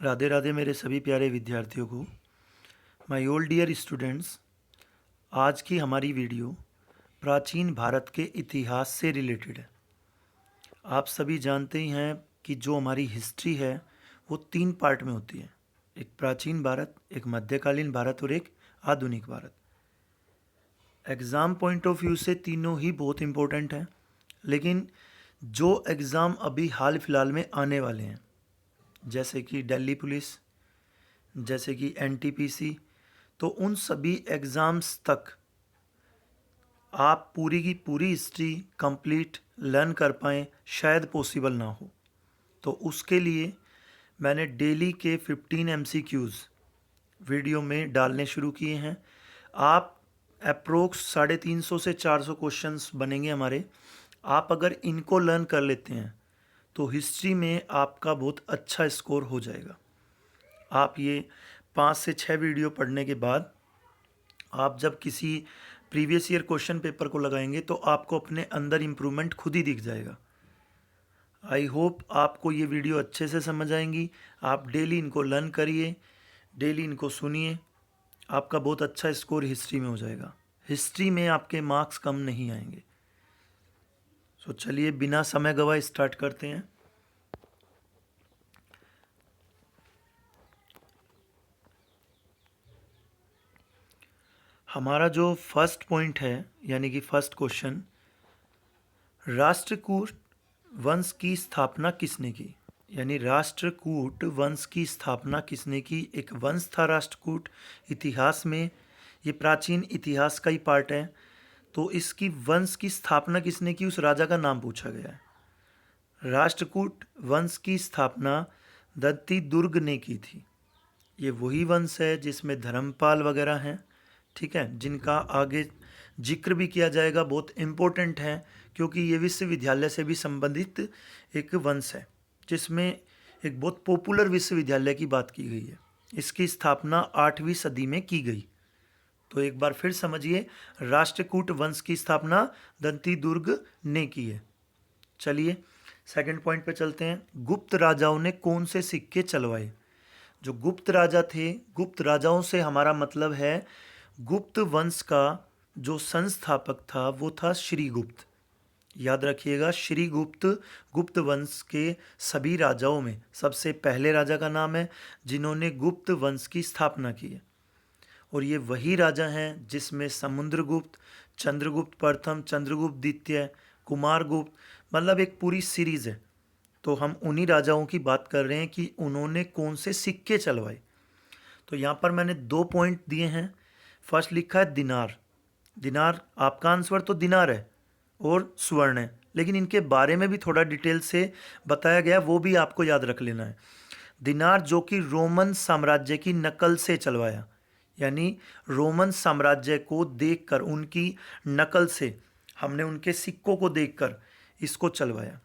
राधे राधे मेरे सभी प्यारे विद्यार्थियों को। माय ओल्ड डियर स्टूडेंट्स, आज की हमारी वीडियो प्राचीन भारत के इतिहास से रिलेटेड है। आप सभी जानते ही हैं कि जो हमारी हिस्ट्री है वो 3 पार्ट में होती है। एक प्राचीन भारत, एक मध्यकालीन भारत और एक आधुनिक Bharat. Exam point of view से तीनों ही बहुत इम्पोर्टेंट हैं, लेकिन जो एग्ज़ाम अभी हाल फिलहाल में आने वाले हैं, जैसे कि दिल्ली पुलिस, जैसे कि एनटीपीसी, तो उन सभी एग्ज़ाम्स तक आप पूरी की पूरी हिस्ट्री कंप्लीट लर्न कर पाएँ शायद पॉसिबल ना हो। तो उसके लिए मैंने डेली के 15 एमसीक्यूज़ वीडियो में डालने शुरू किए हैं। आप अप्रोक्स 350 से 400 क्वेश्चंस बनेंगे हमारे। आप अगर इनको लर्न कर लेते हैं तो हिस्ट्री में आपका बहुत अच्छा स्कोर हो जाएगा। आप ये 5 से 6 वीडियो पढ़ने के बाद आप जब किसी प्रीवियस ईयर क्वेश्चन पेपर को लगाएंगे तो आपको अपने अंदर इम्प्रूवमेंट खुद ही दिख जाएगा। आई होप आपको ये वीडियो अच्छे से समझ आएंगी। आप डेली इनको लर्न करिए, डेली इनको सुनिए, आपका बहुत अच्छा स्कोर हिस्ट्री में हो जाएगा। हिस्ट्री में आपके मार्क्स कम नहीं आएंगे। सो चलिए बिना समय गवाए स्टार्ट करते हैं। हमारा जो फर्स्ट पॉइंट है यानी कि फर्स्ट क्वेश्चन, राष्ट्रकूट वंश की स्थापना किसने की? यानी राष्ट्रकूट वंश की स्थापना किसने की? एक वंश था राष्ट्रकूट इतिहास में, ये प्राचीन इतिहास का ही पार्ट है। तो इसकी वंश की स्थापना किसने की, उस राजा का नाम पूछा गया है। राष्ट्रकूट वंश की स्थापना दत्ती दुर्ग ने की थी। ये वही वंश है जिसमें धर्मपाल वगैरह हैं, ठीक है, जिनका आगे जिक्र भी किया जाएगा। बहुत इम्पोर्टेंट है क्योंकि ये विश्वविद्यालय से भी संबंधित एक वंश है, जिसमें एक बहुत पॉपुलर विश्वविद्यालय की बात की गई है। इसकी स्थापना 8वीं सदी में की गई। तो एक बार फिर समझिए, राष्ट्रकूट वंश की स्थापना दंती दुर्ग ने की है। चलिए सेकंड पॉइंट पे चलते हैं। गुप्त राजाओं ने कौन से सिक्के चलवाए? जो गुप्त राजा थे, गुप्त राजाओं से हमारा मतलब है गुप्त वंश का जो संस्थापक था वो था श्रीगुप्त। याद रखिएगा, श्रीगुप्त गुप्त वंश के सभी राजाओं में सबसे पहले राजा का नाम है जिन्होंने गुप्त वंश की स्थापना की है। और ये वही राजा हैं जिसमें समुद्रगुप्त, चंद्रगुप्त प्रथम, चंद्रगुप्त द्वितीय, कुमारगुप्त, मतलब एक पूरी सीरीज है। तो हम उन्हीं राजाओं की बात कर रहे हैं कि उन्होंने कौन से सिक्के चलवाए। तो यहाँ पर मैंने 2 पॉइंट दिए हैं। फर्स्ट लिखा है दिनार। दिनार आपका आंसर तो दिनार है और स्वर्ण है, लेकिन इनके बारे में भी थोड़ा डिटेल से बताया गया, वो भी आपको याद रख लेना है। दिनार जो कि रोमन साम्राज्य की नकल से चलवाया, यानी रोमन साम्राज्य को देखकर, उनकी नकल से, हमने उनके सिक्कों को देखकर इसको चलवाया।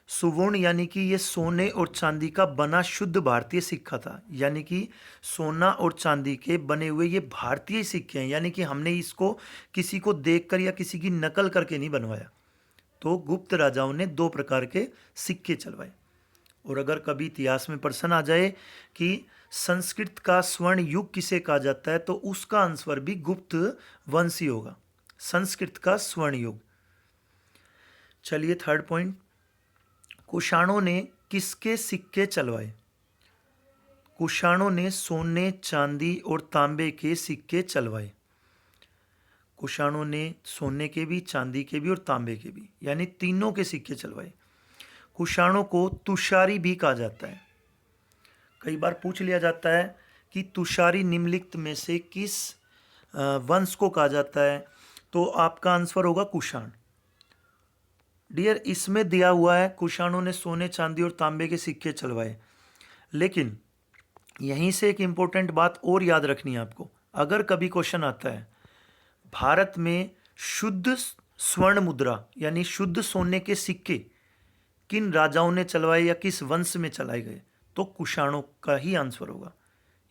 सुवर्ण यानी कि ये सोने और चांदी का बना शुद्ध भारतीय सिक्का था, यानी कि सोना और चांदी के बने हुए ये भारतीय सिक्के हैं, यानी कि हमने इसको किसी को देखकर या किसी की नकल करके नहीं बनवाया। तो गुप्त राजाओं ने 2 प्रकार के सिक्के चलवाए। और अगर कभी इतिहास में प्रश्न आ जाए कि संस्कृत का स्वर्ण युग किसे कहा जाता है, तो उसका आंसर भी गुप्त वंश ही होगा, संस्कृत का स्वर्ण युग। चलिए थर्ड पॉइंट, कुषाणों ने किसके सिक्के चलवाए? कुषाणों ने सोने, चांदी और तांबे के सिक्के चलवाए। कुषाणों ने सोने के भी, चांदी के भी और तांबे के भी, यानी तीनों के सिक्के चलवाए। कुषाणों को तुषारी भी कहा जाता है। कई बार पूछ लिया जाता है कि तुषारी निम्नलिखित में से किस वंश को कहा जाता है, तो आपका आंसर होगा कुषाण। डियर, इसमें दिया हुआ है कुषाणों ने सोने, चांदी और तांबे के सिक्के चलवाए, लेकिन यहीं से एक इंपॉर्टेंट बात और याद रखनी है आपको। अगर कभी क्वेश्चन आता है भारत में शुद्ध स्वर्ण मुद्रा यानी शुद्ध सोने के सिक्के किन राजाओं ने चलवाए या किस वंश में चलाए गए, तो कुषाणों का ही आंसर होगा।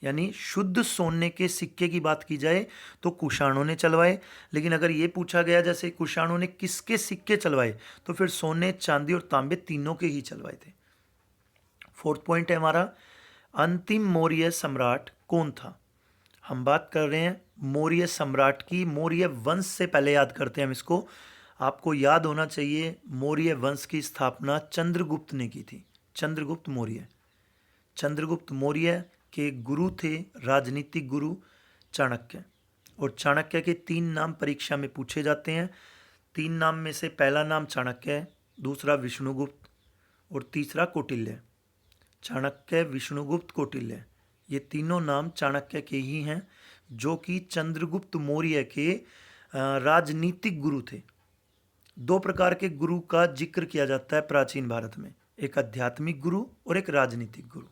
यानी शुद्ध सोने के सिक्के की बात की जाए तो कुषाणों ने चलवाए, लेकिन अगर ये पूछा गया जैसे कुषाणों ने किसके सिक्के चलवाए, तो फिर सोने, चांदी और तांबे तीनों के ही चलवाए थे। फोर्थ पॉइंट है हमारा, अंतिम मौर्य सम्राट कौन था? हम बात कर रहे हैं मौर्य सम्राट की। मौर्य वंश से पहले याद करते हैं हम इसको। आपको याद होना चाहिए मौर्य वंश की स्थापना चंद्रगुप्त ने की थी। चंद्रगुप्त मौर्य। चंद्रगुप्त मौर्य के गुरु थे राजनीतिक गुरु चाणक्य। और चाणक्य के 3 नाम परीक्षा में पूछे जाते हैं। 3 नाम में से पहला नाम चाणक्य है, दूसरा विष्णुगुप्त और तीसरा कौटिल्य। चाणक्य, विष्णुगुप्त, कौटिल्य, ये तीनों नाम चाणक्य के ही हैं, जो कि चंद्रगुप्त मौर्य के राजनीतिक गुरु थे। 2 प्रकार के गुरु का जिक्र किया जाता है प्राचीन भारत में, एक आध्यात्मिक गुरु और एक राजनीतिक गुरु।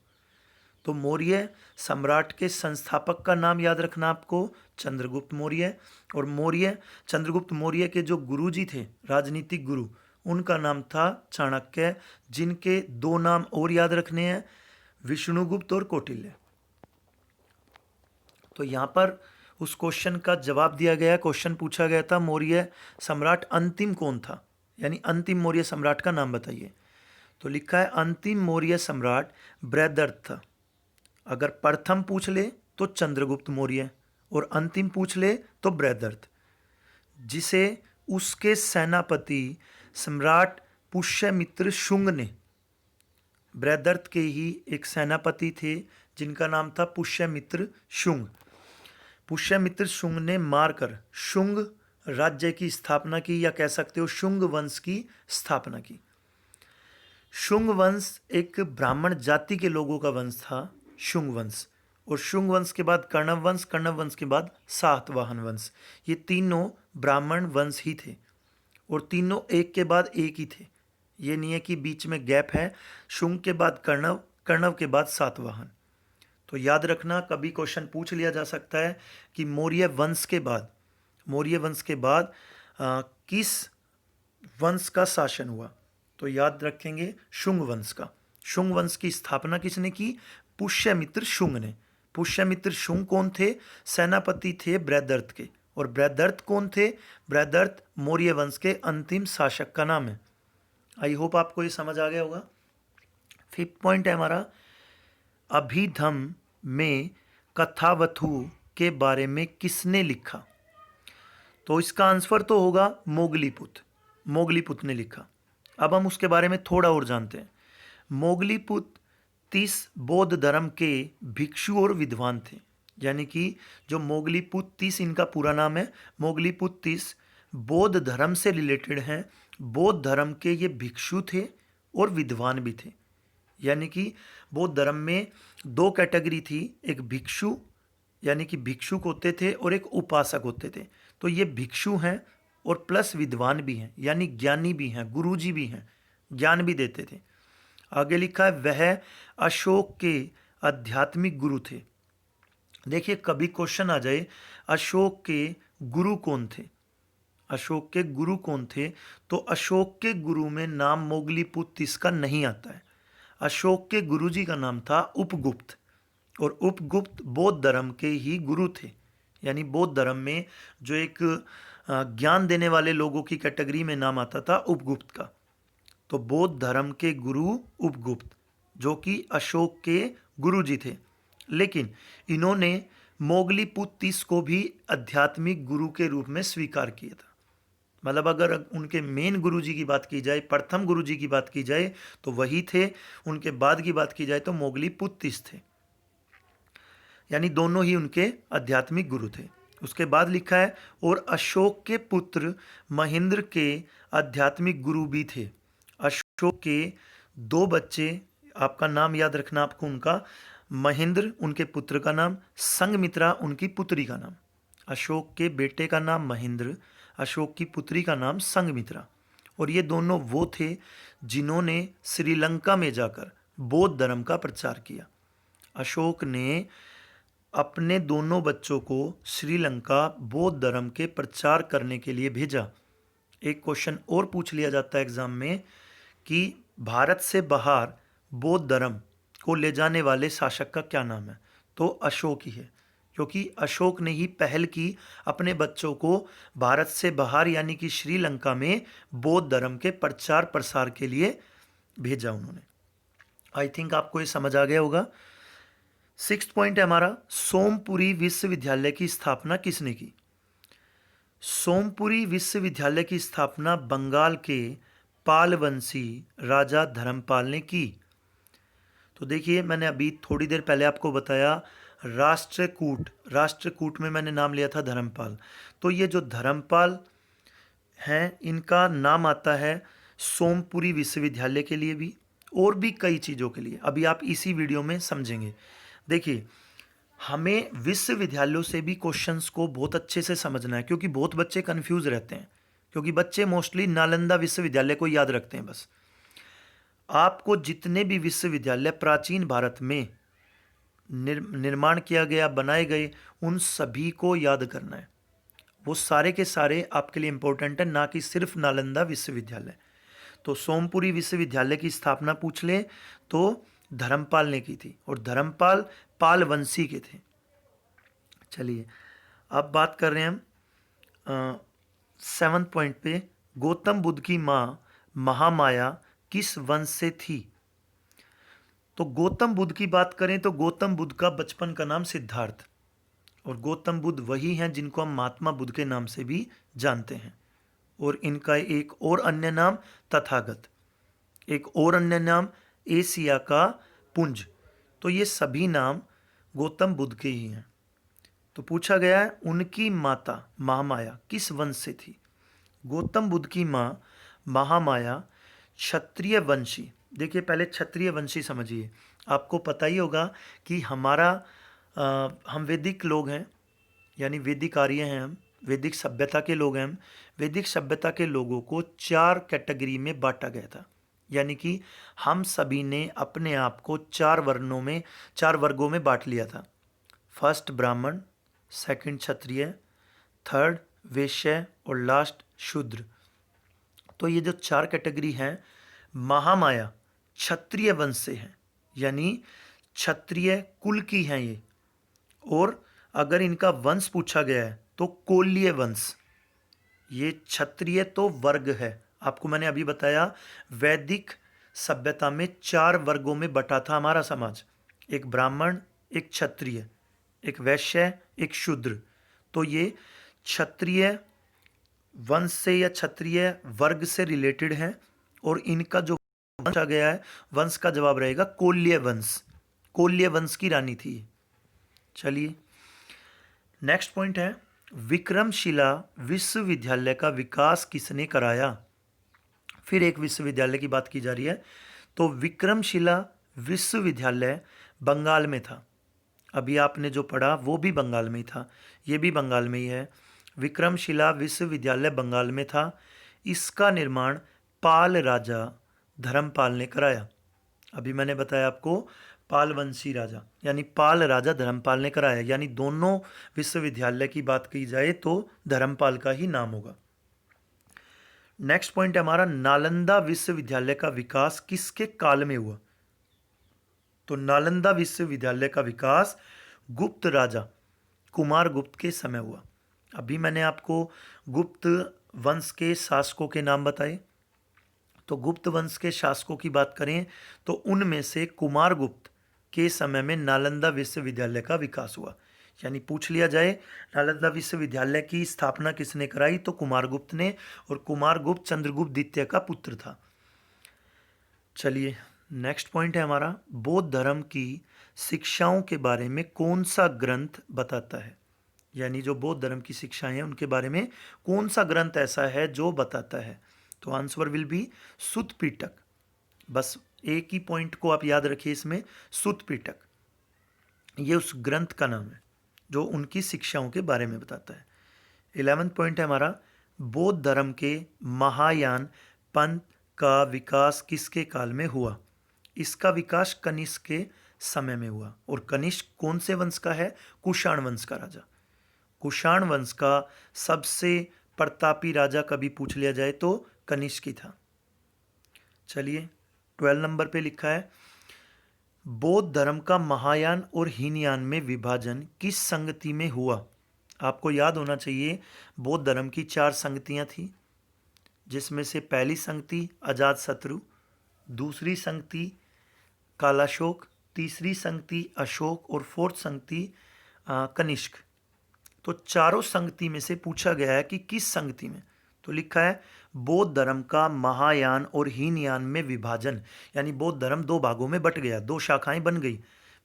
तो मौर्य सम्राट के संस्थापक का नाम याद रखना आपको, चंद्रगुप्त मौर्य। और मौर्य, चंद्रगुप्त मौर्य के जो गुरुजी थे राजनीतिक गुरु, उनका नाम था चाणक्य, जिनके 2 नाम और याद रखने हैं, विष्णुगुप्त और कौटिल्य। तो यहाँ पर उस क्वेश्चन का जवाब दिया गया। क्वेश्चन पूछा गया था मौर्य सम्राट अंतिम कौन था, यानी अंतिम मौर्य सम्राट का नाम बताइए। तो लिखा है अंतिम मौर्य सम्राट बृहद्रथ था। अगर प्रथम पूछ ले तो चंद्रगुप्त मौर्य और अंतिम पूछ ले तो बृहद्रथ, जिसे उसके सेनापति सम्राट पुष्यमित्र शुंग ने, बृहद्रथ के ही एक सेनापति थे जिनका नाम था पुष्यमित्र शुंग। पुष्यमित्र शुंग ने मारकर शुंग राज्य की स्थापना की, या कह सकते हो शुंग वंश की स्थापना की। शुंग वंश एक ब्राह्मण जाति के लोगों का वंश था, शुंग वंश। और शुंग वंश के बाद कर्णव वंश, कर्णव वंश के बाद सातवाहन वंश। ये तीनों ब्राह्मण वंश ही थे और तीनों एक के बाद एक ही थे। ये नहीं है कि बीच में गैप है। शुंग के बाद कर्णव, कर्णव के बाद सातवाहन। तो याद रखना, कभी क्वेश्चन पूछ लिया जा सकता है कि मौर्य वंश के बाद, मौर्य वंश के बाद किस वंश का शासन हुआ? तो याद रखेंगे शुंग वंश का। शुंग वंश की स्थापना किसने की? पुष्यमित्र शुंग ने। पुष्यमित्र शुंग कौन थे? सेनापति थे बृहद्रथ के। और बृहद्रथ कौन थे? बृहद्रथ मौर्य वंश के अंतिम शासक का नाम है। आई होप आपको ये समझ आ गया होगा। 5th पॉइंट है हमारा, अभिधम में कथावथु के बारे में किसने लिखा? तो इसका आंसर तो होगा मोगलीपुत्र। मोगलीपुत्र ने लिखा। अब हम उसके बारे में थोड़ा और जानते हैं। मोगलीपुत्र 30 बौद्ध धर्म के भिक्षु और विद्वान थे। यानी कि जो मोगलीपुत्र 30, इनका पूरा नाम है मोगलीपुत्र 30, बौद्ध धर्म से रिलेटेड हैं। बौद्ध धर्म के ये भिक्षु थे और विद्वान भी थे। यानी कि बौद्ध धर्म में 2 कैटेगरी थी, एक भिक्षु यानी कि भिक्षुक होते थे और एक उपासक होते थे। तो ये भिक्षु हैं और प्लस विद्वान भी हैं, यानी ज्ञानी भी हैं, गुरुजी भी हैं, ज्ञान भी देते थे। आगे लिखा है वह अशोक के आध्यात्मिक गुरु थे। देखिए कभी क्वेश्चन आ जाए अशोक के गुरु कौन थे, अशोक के गुरु कौन थे, तो अशोक के गुरु में नाम मोगलीपुत्र इसका नहीं आता है। अशोक के गुरुजी का नाम था उपगुप्त, और उपगुप्त बौद्ध धर्म के ही गुरु थे। यानी बौद्ध धर्म में जो एक ज्ञान देने वाले लोगों की कैटेगरी में नाम आता था उपगुप्त का। तो बौद्ध धर्म के गुरु उपगुप्त, जो कि अशोक के गुरुजी थे। लेकिन इन्होंने मोगलीपुत्र 30 को भी आध्यात्मिक गुरु के रूप में स्वीकार किया था। मतलब अगर उनके मेन गुरुजी की बात की जाए, प्रथम गुरुजी की बात की जाए तो वही थे। उनके बाद की बात की जाए तो मोगलीपुत्र 30 थे। यानी दोनों ही उनके आध्यात्मिक गुरु थे। उसके बाद लिखा है और अशोक के पुत्र महेंद्र के आध्यात्मिक गुरु भी थे। अशोक के 2 बच्चे, आपका नाम याद रखना आपको उनका, महेंद्र उनके पुत्र का नाम, संघमित्रा उनकी पुत्री का नाम। अशोक के बेटे का नाम महेंद्र, अशोक की पुत्री का नाम संघमित्रा। और ये दोनों वो थे जिन्होंने श्रीलंका में जाकर बौद्ध धर्म का प्रचार किया। अशोक ने अपने दोनों बच्चों को श्रीलंका बौद्ध धर्म के प्रचार करने के लिए भेजा। एक क्वेश्चन और पूछ लिया जाता है एग्जाम में कि भारत से बाहर बौद्ध धर्म को ले जाने वाले शासक का क्या नाम है? तो अशोक ही है, क्योंकि अशोक ने ही पहल की अपने बच्चों को भारत से बाहर यानी कि श्रीलंका में बौद्ध धर्म के प्रचार प्रसार के लिए भेजा उन्होंने। आई थिंक आपको ये समझ आ गया होगा। सिक्स्थ पॉइंट है हमारा, सोमपुरी विश्वविद्यालय की स्थापना किसने की? सोमपुरी विश्वविद्यालय की स्थापना बंगाल के पालवंशी राजा धर्मपाल ने की। तो देखिए, मैंने अभी थोड़ी देर पहले आपको बताया राष्ट्रकूट में मैंने नाम लिया था धर्मपाल। तो ये जो धर्मपाल हैं, इनका नाम आता है सोमपुरी विश्वविद्यालय के लिए भी, और भी कई चीज़ों के लिए। अभी आप इसी वीडियो में समझेंगे। देखिए, हमें विश्वविद्यालयों से भी क्वेश्चंस को बहुत अच्छे से समझना है, क्योंकि बहुत बच्चे कंफ्यूज रहते हैं, क्योंकि बच्चे मोस्टली नालंदा विश्वविद्यालय को याद रखते हैं बस। आपको जितने भी विश्वविद्यालय प्राचीन भारत में निर्माण किया गया, बनाए गए, उन सभी को याद करना है। वो सारे के सारे आपके लिए इंपॉर्टेंट है, ना कि सिर्फ नालंदा विश्वविद्यालय। तो सोमपुरी विश्वविद्यालय की स्थापना पूछ ले तो धर्मपाल ने की थी, और धर्मपाल पाल वंशी के थे। चलिए, अब बात कर रहे हैं हम 7th पॉइंट पे, गौतम बुद्ध की माँ महामाया किस वंश से थी? तो गौतम बुद्ध की बात करें तो गौतम बुद्ध का बचपन का नाम सिद्धार्थ, और गौतम बुद्ध वही हैं जिनको हम महात्मा बुद्ध के नाम से भी जानते हैं। और इनका एक और अन्य नाम तथागत, एक और अन्य नाम एशिया का पुंज। तो ये सभी नाम गौतम बुद्ध के ही हैं। तो पूछा गया है, उनकी माता महामाया किस वंश से थी? गौतम बुद्ध की माँ महामाया क्षत्रिय वंशी। देखिए, पहले क्षत्रिय वंशी समझिए। आपको पता ही होगा कि हम वैदिक लोग हैं, यानी वैदिक आर्य हैं, हम वैदिक सभ्यता के लोग हैं। हम वैदिक सभ्यता के लोगों को 4 कैटेगरी में बांटा गया था, यानी कि हम सभी ने अपने आप को 4 वर्गों में बांट लिया था। फर्स्ट ब्राह्मण, सेकंड क्षत्रिय, थर्ड वैश्य और लास्ट शूद्र। तो ये जो 4 कैटेगरी हैं, महामाया क्षत्रिय वंश से हैं, यानी क्षत्रिय कुल की हैं ये। और अगर इनका वंश पूछा गया है तो कोल्य वंश। ये क्षत्रिय तो वर्ग है, आपको मैंने अभी बताया वैदिक सभ्यता में 4 वर्गों में बटा था हमारा समाज, एक ब्राह्मण, एक क्षत्रिय, एक वैश्य, एक शूद्र। तो ये क्षत्रिय वंश से या क्षत्रिय वर्ग से रिलेटेड हैं, और इनका जो वंश आ गया है, वंश का जवाब रहेगा कोल्य वंश। कोल्य वंश की रानी थी। चलिए, नेक्स्ट पॉइंट है, विक्रमशिला विश्वविद्यालय का विकास किसने कराया? फिर एक विश्वविद्यालय की बात की जा रही है। तो विक्रमशिला विश्वविद्यालय बंगाल में था। अभी आपने जो पढ़ा वो भी बंगाल में ही था, ये भी बंगाल में ही है। विक्रमशिला विश्वविद्यालय बंगाल में था। इसका निर्माण पाल राजा धर्मपाल ने कराया। अभी मैंने बताया आपको, पालवंशी राजा यानी पाल राजा धर्मपाल ने कराया, यानी दोनों विश्वविद्यालय की बात की जाए तो धर्मपाल का ही नाम होगा। नेक्स्ट पॉइंट है हमारा, नालंदा विश्वविद्यालय का विकास किसके काल में हुआ? तो नालंदा विश्वविद्यालय का विकास गुप्त राजा कुमार गुप्त के समय हुआ। अभी मैंने आपको गुप्त वंश के शासकों के नाम बताए। तो गुप्त वंश के शासकों की बात करें तो उनमें से कुमार गुप्त के समय में नालंदा विश्वविद्यालय का विकास हुआ। यानी पूछ लिया जाए नालंदा विश्वविद्यालय की स्थापना किसने कराई, तो कुमार गुप्त ने, और कुमार गुप्त चंद्रगुप्त द्वितीय का पुत्र था। चलिए, नेक्स्ट पॉइंट है हमारा, बौद्ध धर्म की शिक्षाओं के बारे में कौन सा ग्रंथ बताता है? यानी जो बौद्ध धर्म की शिक्षाएं हैं उनके बारे में कौन सा ग्रंथ ऐसा है जो बताता है? तो आंसर विल बी सुत्त पिटक। बस एक ही पॉइंट को आप याद रखिए इसमें, सुत्त पिटक, ये उस ग्रंथ का नाम है जो उनकी शिक्षाओं के बारे में बताता है। 11th पॉइंट है हमारा, बौद्ध धर्म के महायान पंथ का विकास किसके काल में हुआ? इसका विकास कनिष्क के समय में हुआ। और कनिष्क कौन से वंश का है? कुषाण वंश का राजा। कुषाण वंश का सबसे प्रतापी राजा कभी पूछ लिया जाए तो कनिष्क ही था। चलिए, 12 नंबर पे लिखा है, बौद्ध धर्म का महायान और हीनयान में विभाजन किस संगति में हुआ? आपको याद होना चाहिए, बौद्ध धर्म की 4 संगतियां थी, जिसमें से पहली संगति अजातशत्रु, दूसरी संगति कालाशोक, तीसरी संगति अशोक और फोर्थ संगति कनिष्क। तो चारों संगति में से पूछा गया है कि किस संगति में, तो लिखा है बौद्ध धर्म का महायान और हीनयान में विभाजन, यानी बौद्ध धर्म दो भागों में बट गया, दो शाखाएं बन गई,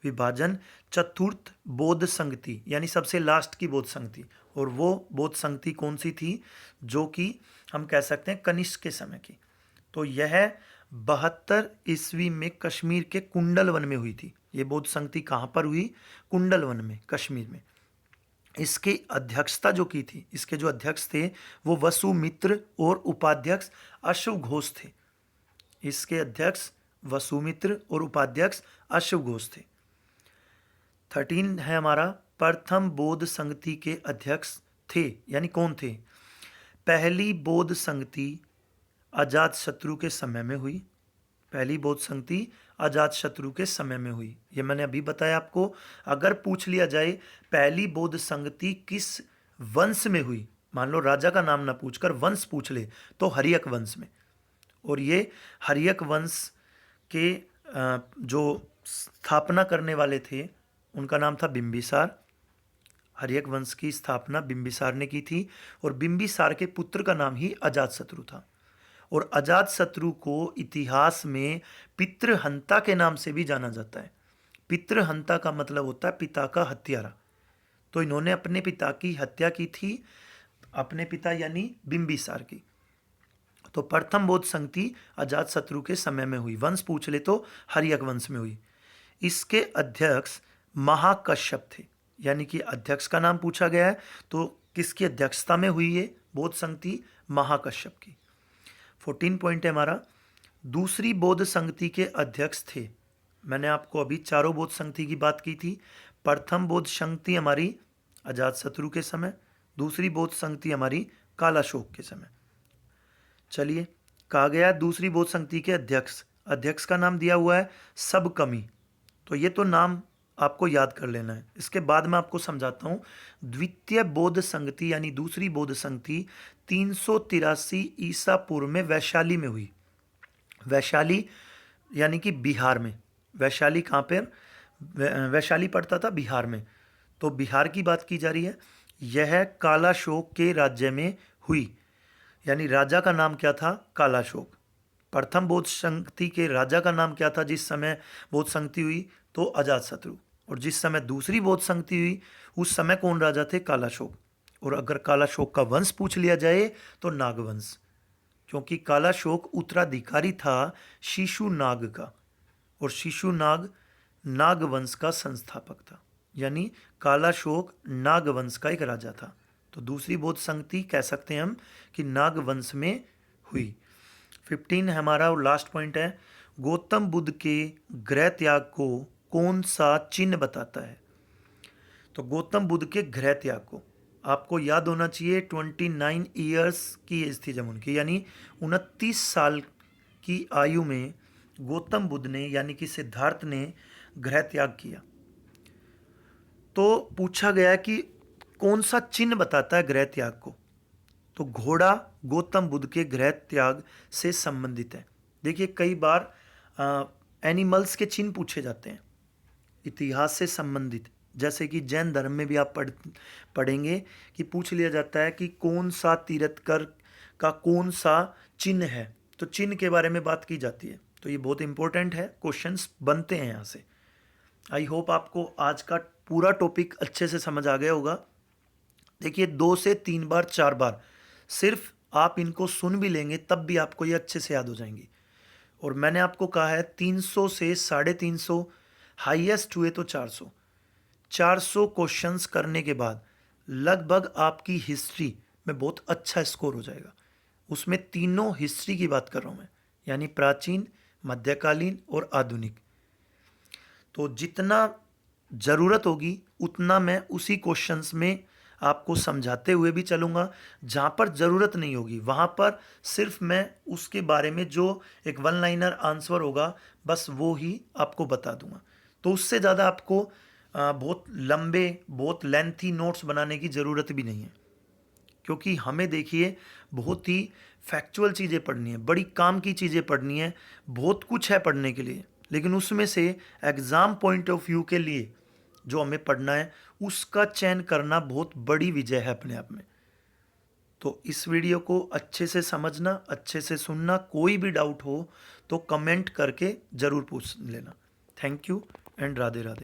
विभाजन चतुर्थ बौद्ध संगति यानी सबसे लास्ट की बौद्ध संगति। और वो बौद्ध संगति कौन सी थी, जो कि हम कह सकते हैं कनिष्क के समय की। तो यह 72 ईस्वी में कश्मीर के कुंडल वन में हुई थी। ये बौद्ध संगति कहाँ पर हुई, कुंडल वन में, कश्मीर में। इसकी अध्यक्षता जो की थी, इसके जो अध्यक्ष थे वो वसुमित्र और उपाध्यक्ष अश्व घोष थे। इसके अध्यक्ष वसुमित्र और उपाध्यक्ष अश्व घोष थे। 13 है हमारा, प्रथम बौद्ध संगति के अध्यक्ष थे, यानी कौन थे। पहली बौद्ध संगति अजातशत्रु के समय में हुई। पहली बौद्ध संगति अजातशत्रु के समय में हुई, ये मैंने अभी बताया आपको। अगर पूछ लिया जाए पहली बौद्ध संगति किस वंश में हुई, मान लो राजा का नाम ना पूछकर वंश पूछ ले, तो हर्यक वंश में। और ये हर्यक वंश के जो स्थापना करने वाले थे उनका नाम था बिंबिसार। हर्यक वंश की स्थापना बिंबिसार ने की थी और बिंबिसार के पुत्र का नाम ही अजातशत्रु था। और अजातशत्रु को इतिहास में पितृहंता के नाम से भी जाना जाता है। पितृहंता का मतलब होता है पिता का हत्यारा। तो इन्होंने अपने पिता की हत्या की थी, अपने पिता यानी बिंबिसार की। तो प्रथम बौद्ध संगति अजातशत्रु के समय में हुई। वंश पूछ ले तो हर्यक वंश में हुई। इसके अध्यक्ष महाकश्यप थे, यानी कि अध्यक्ष का नाम पूछा गया है तो किसकी अध्यक्षता में हुई ये बौद्ध संगति, महाकश्यप की। 14 पॉइंट है हमारा, दूसरी बौद्ध संगति के अध्यक्ष थे। मैंने आपको अभी चारों बौद्ध संगति की बात की थी। प्रथम बौद्ध संगति हमारी अजातशत्रु के समय, दूसरी बौद्ध संगति हमारी कालाशोक के समय। चलिए, कहा गया दूसरी बौद्ध संगति के अध्यक्ष, अध्यक्ष का नाम दिया हुआ है सबकमी। तो ये तो नाम आपको याद कर लेना है, इसके बाद मैं आपको समझाता हूँ। द्वितीय बौद्ध संगति यानी दूसरी बौद्ध संगति 383 ईसा पूर्व में वैशाली में हुई। वैशाली यानी कि बिहार में। वैशाली कहाँ पर, वैशाली पड़ता था बिहार में, तो बिहार की बात की जा रही है। यह कालाशोक के राज्य में हुई, यानी राजा का नाम क्या था, कालाशोक। प्रथम बौद्ध संगति के राजा का नाम क्या था जिस समय बौद्ध संगति हुई, तो अजातशत्रु। और जिस समय दूसरी बौद्ध संगति हुई उस समय कौन राजा थे, कालाशोक। और अगर कालाशोक का वंश पूछ लिया जाए तो नागवंश, क्योंकि कालाशोक उत्तराधिकारी था शिशुनाग का, और शिशुनाग नागवंश का संस्थापक था, यानी कालाशोक नागवंश का एक राजा था। तो दूसरी बौद्ध संगति कह सकते हैं हम कि नागवंश में हुई। 15 है हमारा और लास्ट पॉइंट है, गौतम बुद्ध के गृह त्याग को कौन सा चिन्ह बताता है। तो गौतम बुद्ध के गृह त्याग को आपको याद होना चाहिए। 29 ईयर्स की एज थी जब उनकी, यानी 29 साल की आयु में गौतम बुद्ध ने यानी कि सिद्धार्थ ने गृह त्याग किया। तो पूछा गया कि कौन सा चिन्ह बताता है गृह त्याग को, तो घोड़ा गौतम बुद्ध के गृह त्याग से संबंधित है। देखिए, कई बार एनिमल्स के चिन्ह पूछे जाते हैं इतिहास से संबंधित, जैसे कि जैन धर्म में भी आप पढ़ेंगे कि पूछ लिया जाता है कि कौन सा तीर्थंकर का कौन सा चिन्ह है, तो चिन्ह के बारे में बात की जाती है। तो ये बहुत इंपॉर्टेंट है, क्वेश्चंस बनते हैं यहाँ से। आई होप आपको आज का पूरा टॉपिक अच्छे से समझ आ गया होगा। देखिए, 2 से 3 बार 4 बार सिर्फ आप इनको सुन भी लेंगे तब भी आपको ये अच्छे से याद हो जाएंगी। और मैंने आपको कहा है 300 से 350, हाईएस्ट हुए तो 400 क्वेश्चंस करने के बाद लगभग आपकी हिस्ट्री में बहुत अच्छा स्कोर हो जाएगा। उसमें तीनों हिस्ट्री की बात कर रहा हूँ मैं, यानी प्राचीन, मध्यकालीन और आधुनिक। तो जितना ज़रूरत होगी उतना मैं उसी क्वेश्चंस में आपको समझाते हुए भी चलूँगा। जहाँ पर ज़रूरत नहीं होगी वहाँ पर सिर्फ मैं उसके बारे में जो एक 1 लाइनर आंसर होगा बस वो ही आपको बता दूँगा। तो उससे ज़्यादा आपको बहुत लंबे, बहुत लेंथी नोट्स बनाने की ज़रूरत भी नहीं है, क्योंकि हमें देखिए बहुत ही फैक्चुअल चीज़ें पढ़नी है, बड़ी काम की चीज़ें पढ़नी है, बहुत कुछ है पढ़ने के लिए। लेकिन उसमें से एग्ज़ाम पॉइंट ऑफ व्यू के लिए जो हमें पढ़ना है उसका चयन करना बहुत बड़ी विजय है अपने आप में। तो इस वीडियो को अच्छे से समझना, अच्छे से सुनना, कोई भी डाउट हो तो कमेंट करके ज़रूर पूछ लेना। Thank you and Radhe Radhe.